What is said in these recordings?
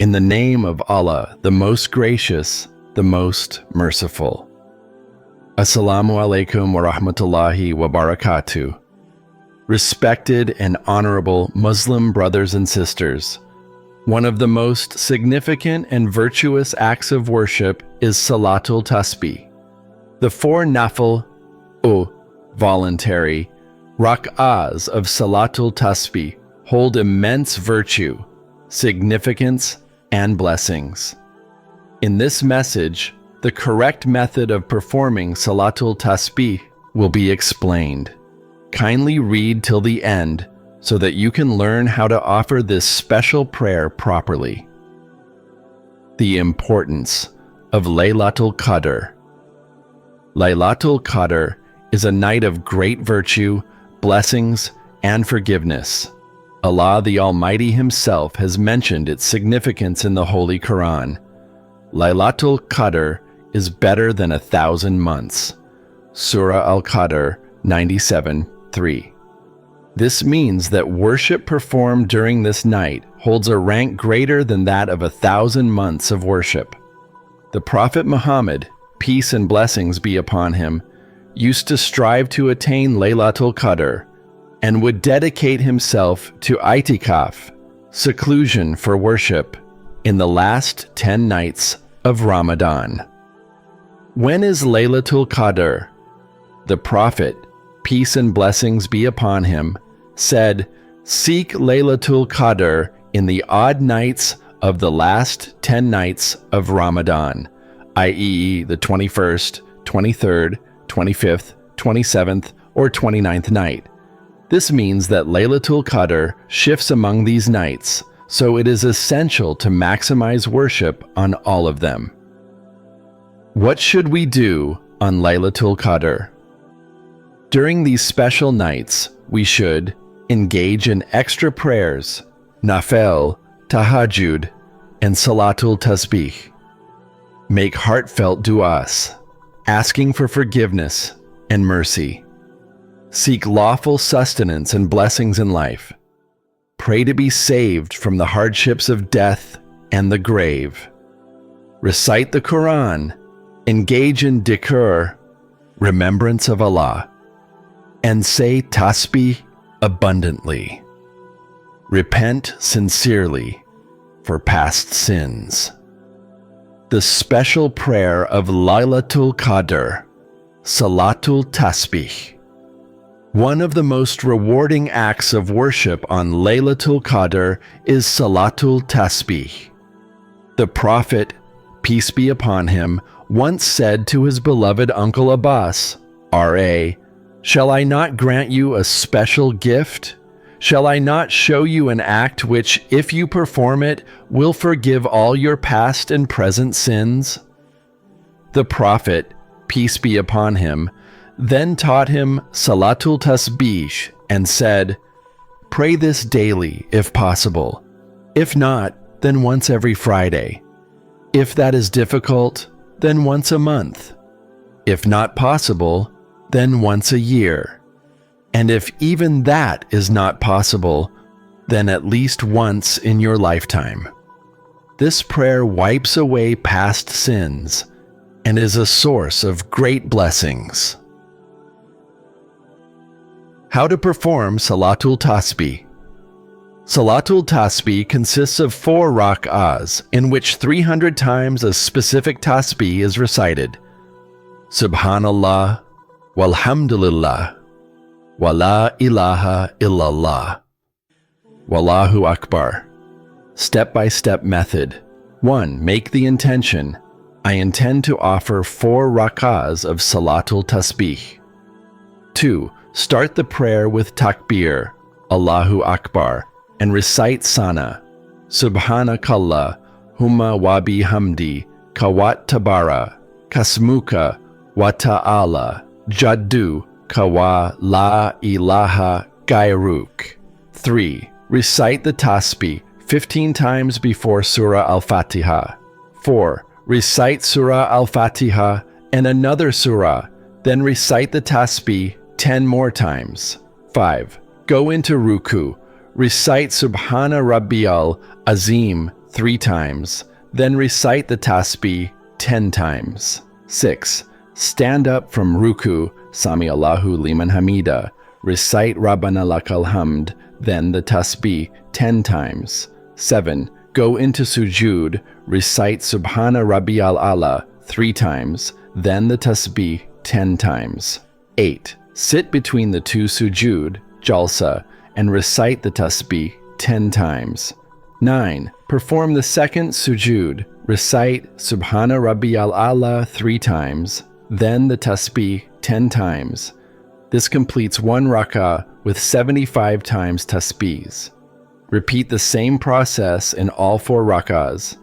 In the name of Allah, the most gracious, the most merciful. Assalamu alaikum wa rahmatullahi wa barakatuh. Respected and honorable Muslim brothers and sisters, one of the most significant and virtuous acts of worship is Salatul Tasbih. The 4 Nafl, voluntary, Rak'ahs of Salatul Tasbih hold immense virtue, significance, and blessings. In this message, the correct method of performing Salatul Tasbih will be explained. Kindly read till the end so that you can learn how to offer this special prayer properly. The importance of Laylatul Qadr. Laylatul Qadr is a night of great virtue, blessings, and forgiveness. Allah the Almighty Himself has mentioned its significance in the Holy Quran. Laylatul Qadr is better than 1,000 months. Surah Al-Qadr 97:3. This means that worship performed during this night holds a rank greater than that of 1,000 months of worship. The Prophet Muhammad, peace and blessings be upon him, used to strive to attain Laylatul Qadr and would dedicate himself to itikaf, seclusion for worship, in the last 10 nights of Ramadan. When is Laylatul Qadr? The Prophet, peace and blessings be upon him, said, "Seek Laylatul Qadr in the odd nights of the last 10 nights of Ramadan, i.e. the 21st, 23rd, 25th, 27th, or 29th night." This means that Laylatul Qadr shifts among these nights, so it is essential to maximize worship on all of them. What should we do on Laylatul Qadr? During these special nights, we should engage in extra prayers, Nafl, Tahajjud, and Salatul Tasbih. Make heartfelt du'as, asking for forgiveness and mercy. Seek lawful sustenance and blessings in life. Pray to be saved from the hardships of death and the grave. Recite the Quran, engage in dhikr, remembrance of Allah, and say tasbih abundantly. Repent sincerely for past sins. The special prayer of Laylatul Qadr, Salatul Tasbih. One of the most rewarding acts of worship on Laylatul Qadr is Salatul Tasbih. The Prophet, peace be upon him, once said to his beloved Uncle Abbas, R.A., "Shall I not grant you a special gift? Shall I not show you an act which, if you perform it, will forgive all your past and present sins?" The Prophet, peace be upon him, then taught him Salatul Tasbih and said, "Pray this daily if possible. If not, then once every Friday. If that is difficult, then once a month. If not possible, then once a year. And if even that is not possible, then at least once in your lifetime." This prayer wipes away past sins and is a source of great blessings. How to perform Salatul Tasbih. Salatul Tasbih consists of 4 rak'ahs in which 300 times a specific tasbih is recited. Subhanallah, walhamdulillah, wa la ilaha illallah, wallahu akbar. Step-by-step method. 1. Make the intention. I intend to offer 4 rak'ahs of Salatul Tasbih. 2. Start the prayer with takbir, Allahu Akbar, and recite sana, Subhanakallah, humma wa bihamdi, kawat tabara, kasmuka, wa ta'ala, jaddu, kawa la ilaha gairuk. 3. Recite the tasbih 15 times before Surah Al-Fatiha. 4. Recite Surah Al-Fatiha and another surah, then recite the tasbih 10 more times. 5. Go into ruku. Recite Subhana Rabbiyal Azim 3 times, then recite the Tasbih 10 times. 6. Stand up from Ruku, Sami Allahu liman hamida, recite Rabbana lakal hamd, then the Tasbih 10 times. 7. Go into Sujud, recite Subhana Rabbiyal Ala 3 times, then the Tasbih 10 times. 8. Sit between the 2 Sujud, Jalsa, and recite the Tasbih 10 times. 9. Perform the 2nd Sujud, recite Subhana Rabbiyal Ala 3 times, then the Tasbih 10 times. This completes 1 rak'ah with 75 times tasbihs. Repeat the same process in all 4 rak'ahs.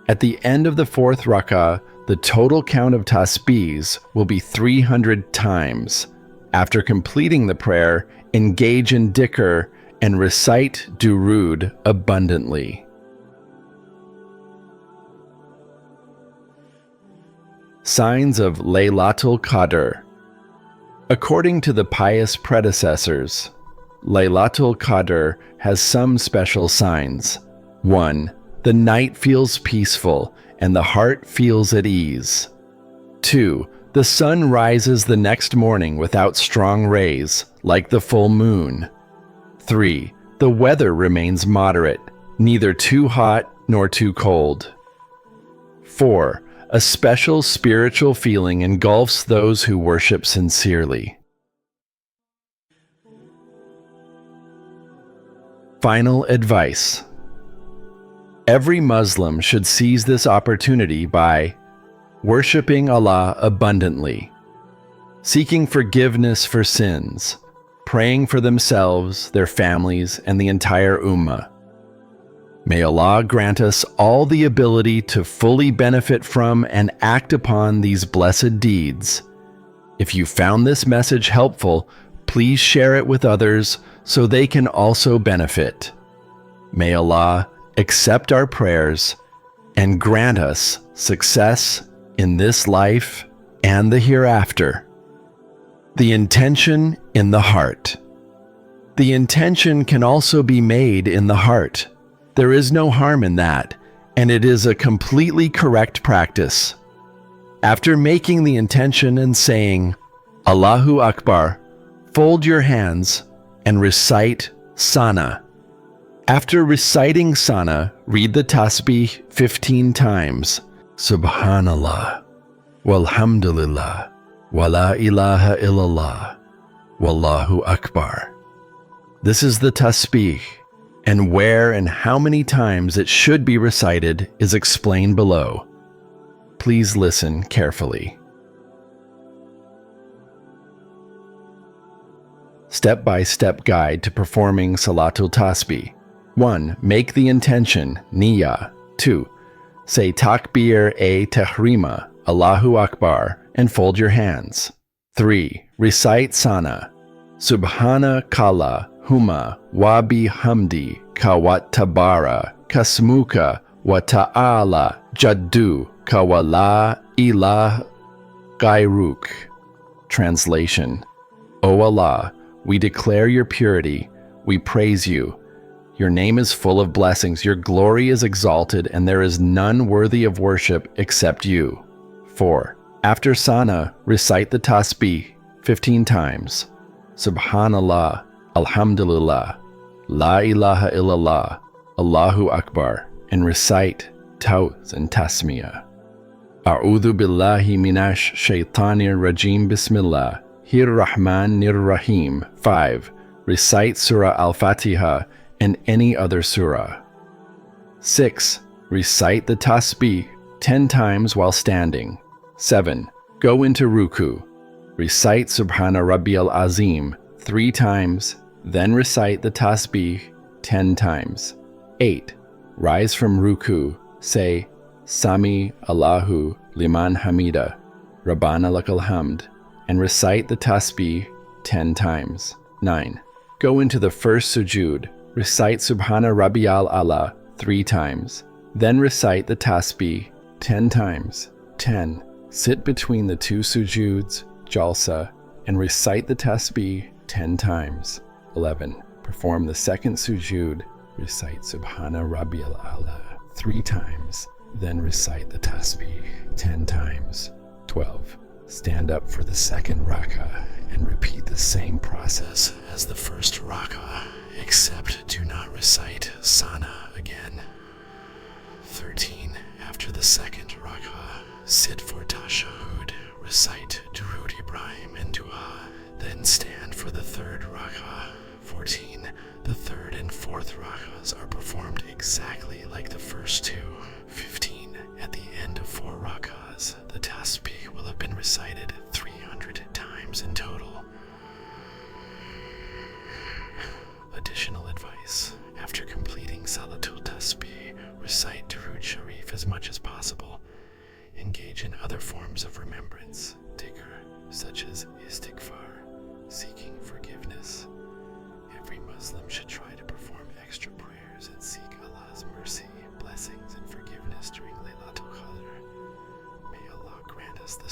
At the end of the 4th rak'ah, the total count of tasbihs will be 300 times. After completing the prayer, engage in dhikr and recite durud abundantly. Signs of Laylatul Qadr. According to the pious predecessors, Laylatul Qadr has some special signs. 1. The night feels peaceful and the heart feels at ease. 2. The sun rises the next morning without strong rays, like the full moon. 3. The weather remains moderate, neither too hot nor too cold. 4. A special spiritual feeling engulfs those who worship sincerely. Final advice. Every Muslim should seize this opportunity by worshiping Allah abundantly, seeking forgiveness for sins, praying for themselves, their families, and the entire Ummah. May Allah grant us all the ability to fully benefit from and act upon these blessed deeds. If you found this message helpful, please share it with others so they can also benefit. May Allah accept our prayers and grant us success in this life and the hereafter. The intention in the heart. The intention can also be made in the heart. There is no harm in that, and it is a completely correct practice. After making the intention and saying, Allahu Akbar, fold your hands and recite Sana. After reciting Sana, read the Tasbih 15 times. Subhanallah, walhamdulillah, wa la ilaha illallah, wallahu akbar. This is the Tasbih, and where and how many times it should be recited is explained below. Please listen carefully. Step-by-step guide to performing Salatul Tasbih. 1. Make the intention, Niyyah. 2. Say Takbir-e-Tahrima, Allahu Akbar, and fold your hands. 3. Recite Sana. Subhana Kala, Huma, wa bihamdi, ka wat tabara, kasmuka, wa ta'ala, jaddu, ka wa la ilah gairuk. Translation. O Allah, we declare your purity, we praise you. Your name is full of blessings, your glory is exalted, and there is none worthy of worship except you. 4. After Sana, recite the Tasbih 15 times. Subhanallah, Alhamdulillah, La ilaha illallah, Allahu Akbar, and recite Tawz and Tasmiyah. A'udhu billahi minash shaitanir rajim bismillah, Rahman Rahim. 5. Recite Surah Al-Fatiha and any other surah. 6. Recite the Tasbih 10 times while standing. 7. Go into Ruku. Recite Subhana Rabbiyal Azim 3 times, then recite the Tasbih 10 times. 8. Rise from Ruku, say Sami Allahu liman hamida, Rabbana lakal hamd, and recite the Tasbih 10 times. 9. Go into the first Sujud, recite Subhana Rabbiyal Ala 3 times, then recite the Tasbih 10 times. 10. Sit between the 2 Sujuds, Jalsa, and recite the Tasbih 10 times. 11. Perform the second Sujud, recite Subhana Rabbiyal Ala 3 times, then recite the Tasbih 10 times. 12. Stand up for the second Rak'ah and repeat the same process as the first Rak'ah, except do not recite Sana again. 13. After the second Rak'ah, sit for Tashahhud, recite Durud Ibrahim and Dua, then stand for the third Rak'ah. 14. The third and fourth Rak'ahs are performed exactly like the first 2. 15. At the end of 4 Rak'ahs, the Tasbih will have been recited 300 times in total. Additional advice: after completing Salatul Tasbih, recite Durud Sharif as much as possible. Engage in other forms of remembrance, dhikr, such as istighfar, seeking forgiveness. Every Muslim should try to perform extra prayers and seek Allah's mercy, blessings, and forgiveness during Laylatul Qadr. May Allah grant us the